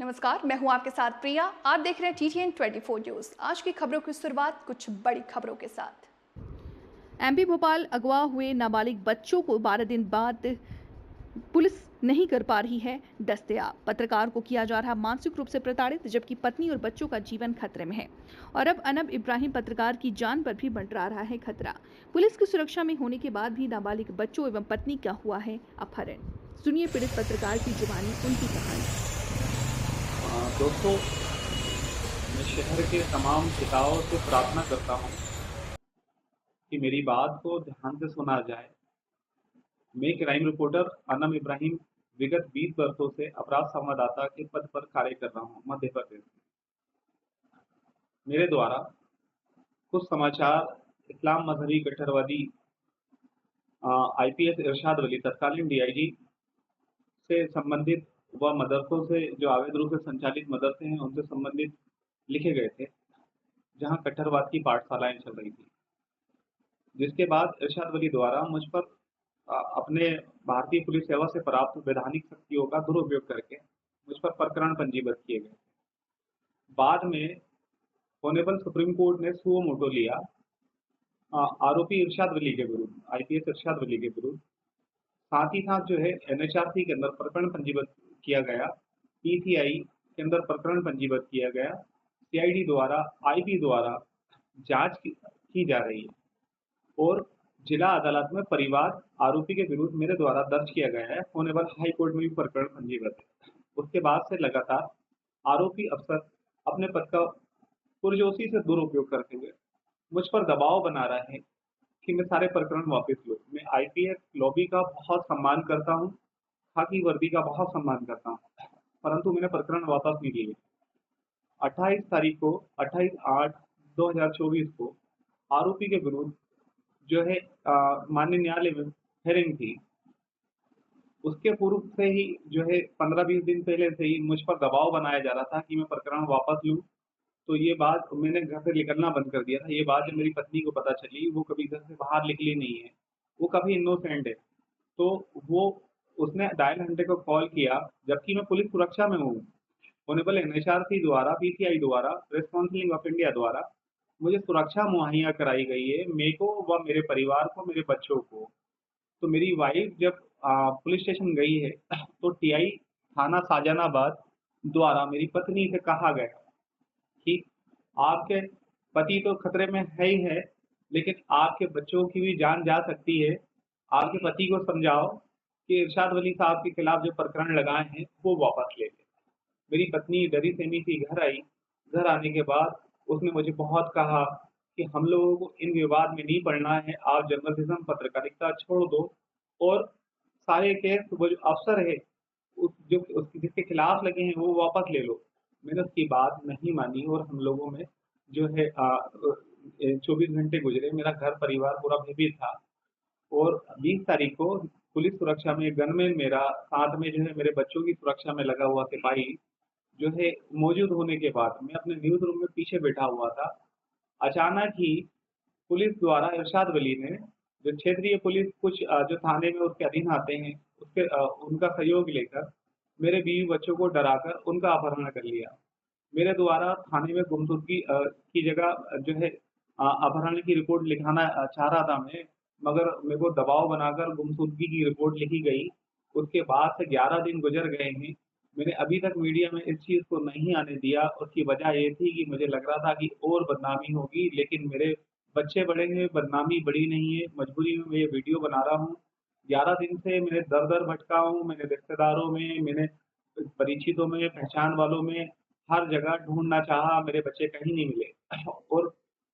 नमस्कार, मैं हूं आपके साथ प्रिया। आप देख रहे हैं TTN 24 न्यूज। आज की खबरों की शुरुआत कुछ बड़ी खबरों के साथ। एमपी भोपाल अगवा हुए नाबालिग बच्चों को 12 दिन बाद पुलिस नहीं कर पा रही है दस्तयाब। पत्रकार को किया जा रहा मानसिक रूप से प्रताड़ित, जबकि पत्नी और बच्चों का जीवन खतरे में है। और अब अनब इब्राहिम पत्रकार की जान पर भी मंडरा रहा है खतरा। पुलिस की सुरक्षा में होने के बाद भी नाबालिग बच्चों एवं पत्नी का हुआ है अपहरण। सुनिए पीड़ित पत्रकार की जुबानी, उनकी कहानी। दोस्तों, मैं शहर के तमाम पिताओं से प्रार्थना करता हूँ कि मेरी बात को ध्यान से सुना जाए। मैं क्राइम रिपोर्टर अनम इब्राहिम विगत 20 वर्षों से अपराध संवाददाता के पद पर कार्य कर रहा हूँ मध्य प्रदेश में। मेरे द्वारा कुछ समाचार इस्लाम मजहबी कट्टरवादी IPS इरशाद वली तत्कालीन DIG से संबंधित व मदरसों से जो अवैध रूप से संचालित मदरसे हैं उनसे संबंधित लिखे गए थे, जहां कट्टरवाद की पाठशालाएं चल रही थी। जिसके बाद इरशाद वली द्वारा मुझ पर अपने भारतीय पुलिस सेवा से प्राप्त वैधानिक शक्तियों का दुरुपयोग करके मुझ पर प्रकरण पंजीबद्ध किए गए। बाद में ऑनरेबल सुप्रीम कोर्ट ने सुओ मोटो लिया आरोपी इरशाद वली के विरुद्ध, IPS इरशाद वली के विरुद्ध। साथ ही साथ जो है NHRC के अंदर प्रकरण पंजीबद्ध किया गया, PCI के अंदर प्रकरण पंजीबद्ध किया गया, CID द्वारा, IP द्वारा जांच की जा रही है और जिला अदालत में परिवार आरोपी के विरुद्ध मेरे द्वारा दर्ज किया गया है। ऑनरेबल हाई कोर्ट में भी प्रकरण पंजीबद्ध है। उसके बाद से लगातार आरोपी अफसर अपने पद का पुरजोशी से दुरुपयोग करते हुए मुझ पर दबाव बना रहे हैं कि मैं सारे प्रकरण वापस लूँ। मैं IPS लॉबी का बहुत सम्मान करता हूँ, खाकी वर्दी का बहुत सम्मान करता हूँ, परंतु मैंने प्रकरण वापस नहीं लिए। 28 तारीख को 28/8/2024 को आरोपी के विरुद्ध जो है माननीय न्यायालय में हेयरिंग थी। उसके पूर्व से ही जो है 15-20 दिन पहले से ही मुझ पर दबाव बनाया जा रहा था कि मैं प्रकरण वापस लूं। तो ये बात मैंने घर से निकलना बंद कर दिया था। ये बात जब मेरी पत्नी को पता चली, वो कभी घर से बाहर निकली नहीं है, वो काफी इनोसेंट है। तो वो उसने डायल 100 को कॉल किया, जबकि मैं पुलिस सुरक्षा में हूँ। ऑनरेबल NHRC द्वारा, PCI द्वारा, प्रेस काउंसिल ऑफ इंडिया द्वारा मुझे सुरक्षा मुहैया कराई गई है, मेरे को व मेरे परिवार को, मेरे बच्चों को। तो मेरी वाइफ जब पुलिस स्टेशन गई है तो TI थाना शाहजहानाबाद द्वारा मेरी पत्नी से कहा गया कि आपके पति तो खतरे में है ही है, लेकिन आपके बच्चों की भी जान जा सकती है। आपके पति को समझाओ कि इरशाद वली साहब के खिलाफ जो प्रकरण लगाए हैं वो वापस ले लें। मेरी पत्नी डरी सहमी सी घर आई। घर आने के बाद उसने मुझे बहुत कहा कि हम लोगों को इन विवाद में नहीं पड़ना है, आप जर्नलिज्म पत्रकारिता छोड़ दो और सारे केस वो जो अफसर है जिसके खिलाफ लगे हैं वो वापस ले लो। मैंने उसकी बात नहीं मानी और हम लोगों में जो है 24 घंटे गुजरे। मेरा घर परिवार पूरा भयभीत था और 20 तारीख को पुलिस सुरक्षा में गनमैन मेरा साथ में जो है मेरे बच्चों की सुरक्षा में लगा हुआ सिपाही जो है मौजूद होने के बाद मैं अपने न्यूज रूम में पीछे बैठा हुआ था। अचानक ही पुलिस द्वारा इरशाद वली ने, जो क्षेत्रीय पुलिस कुछ जो थाने में उसके अधीन आते हैं, उनका सहयोग लेकर मेरे बीवी बच्चों को डराकर उनका अपहरण कर लिया। मेरे द्वारा थाने में गुमशुदगी की जगह जो है अपहरण की रिपोर्ट लिखाना चाह रहा था मैं, मगर मेरे को दबाव बनाकर गुमशुदगी की रिपोर्ट लिखी गई। उसके बाद से 11 दिन गुजर गए हैं। मैंने अभी तक मीडिया में इस चीज़ को नहीं आने दिया। उसकी वजह ये थी कि मुझे लग रहा था कि और बदनामी होगी, लेकिन मेरे बच्चे बड़े हैं, बदनामी बड़ी नहीं है। मजबूरी में मैं ये वीडियो बना रहा हूँ। 11 दिन से मैंने दर-दर भटका हूँ। मैंने रिश्तेदारों में, मैंने परिचितों में, पहचान वालों में हर जगह ढूँढना चाहा, मेरे बच्चे कहीं नहीं मिले। और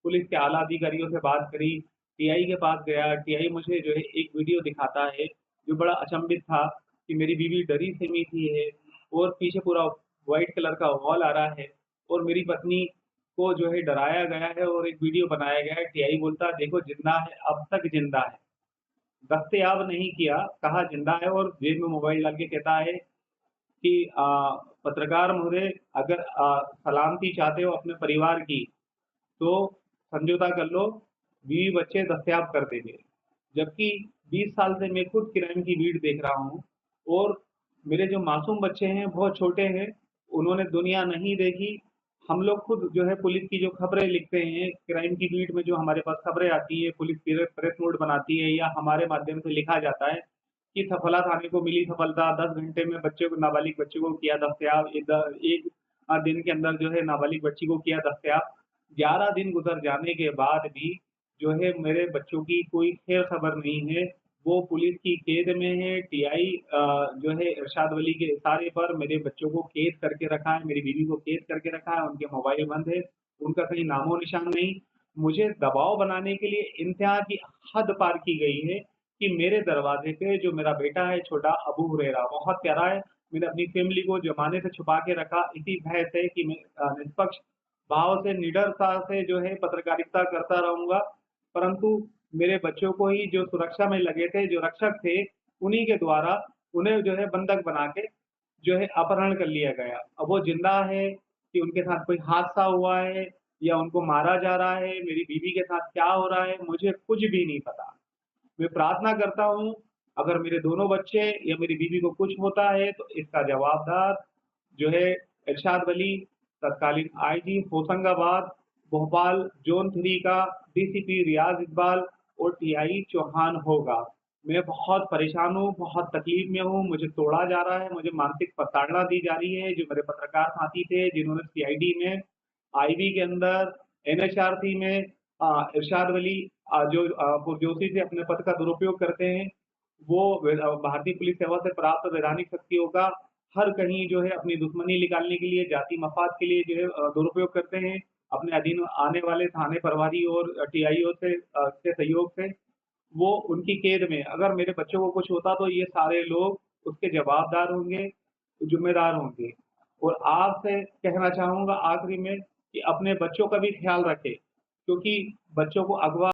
पुलिस के आला अधिकारियों से बात करी, TI के पास गया, TI मुझे जो है एक वीडियो दिखाता है, जो बड़ा अचंभित था कि मेरी बीवी डरी सहमी सी है और पीछे पूरा व्हाइट कलर का वॉल आ रहा है और मेरी पत्नी को जो है डराया गया है और एक वीडियो बनाया गया है। TI बोलता देखो जिंदा है, अब तक जिंदा है। दस्तयाब नहीं किया, कहा जिंदा है और जेब में मोबाइल डाल के कहता है कि पत्रकार महोदय, अगर सलामती चाहते हो अपने परिवार की तो समझौता कर लो, बीवी बच्चे दस्तयाब कर देंगे। जबकि 20 साल से मैं खुद क्राइम की भीड़ देख रहा हूँ और मेरे जो मासूम बच्चे हैं बहुत छोटे हैं उन्होंने दुनिया नहीं देखी। हम लोग खुद जो है पुलिस की जो खबरें लिखते हैं, क्राइम की बीट में जो हमारे पास खबरें आती है, पुलिस प्रेस नोट बनाती है या हमारे माध्यम से लिखा जाता है कि सफला थाने को मिली सफलता, 10 घंटे में बच्चे को, नाबालिग बच्चे को किया दस्तयाब, एक दिन के अंदर जो है नाबालिग बच्ची को किया दस्तयाब। 11 दिन गुजर जाने के बाद भी जो है मेरे बच्चों की कोई खैर खबर नहीं है। वो पुलिस की कैद में है। टीआई जो है इरशाद वली के इशारे पर मेरे बच्चों को कैद करके रखा है, मेरी बीवी को कैद करके रखा है, उनके मोबाइल बंद है, उनका कहीं नामो निशान नहीं। मुझे दबाव बनाने के लिए इंतहा की हद पार की गई है कि मेरे दरवाजे पे जो मेरा बेटा है छोटा अबू हुरैरा, बहुत प्यारा है, मैंने अपनी फैमिली को जमाने से छुपा के रखा इसी भय से कि मैं निष्पक्ष भाव से, निडरता से जो है पत्रकारिता करता रहूंगा। परंतु मेरे बच्चों को ही जो सुरक्षा में लगे थे, जो रक्षक थे, उन्हीं के द्वारा उन्हें जो है बंधक बना के जो है अपहरण कर लिया गया। अब वो जिंदा है कि उनके साथ कोई हादसा हुआ है या उनको मारा जा रहा है, मेरी बीवी के साथ क्या हो रहा है, मुझे कुछ भी नहीं पता। मैं प्रार्थना करता हूँ, अगर मेरे दोनों बच्चे या मेरी बीवी को कुछ होता है तो इसका जवाबदार जो है इरशाद वली, तत्कालीन आईजी होशंगाबाद, भोपाल जोन 3 का डीसीपी रियाज इकबाल और टीआई चौहान होगा। मैं बहुत परेशान हूँ, बहुत तकलीफ में हूँ, मुझे तोड़ा जा रहा है, मुझे मानसिक प्रताड़ना दी जा रही है। जो मेरे पत्रकार साथी थे जिन्होंने सीआईडी में, आईबी के अंदर, एनएचआरसी में इरशाद वली जो पुरजोशी से अपने पद का दुरुपयोग करते हैं, वो भारतीय पुलिस सेवा से प्राप्त वैधानिक शक्तियों का हर कहीं जो है अपनी दुश्मनी निकालने के लिए, जाति मफाद के लिए जो है दुरुपयोग करते हैं। अपने अधीन आने वाले थाने प्रभारी और टीआईओ से के सहयोग से वो उनकी कैद में, अगर मेरे बच्चों को कुछ होता तो ये सारे लोग उसके जवाबदार होंगे, जिम्मेदार होंगे। और आपसे कहना चाहूंगा आखिरी में कि अपने बच्चों का भी ख्याल रखें, क्योंकि बच्चों को अगवा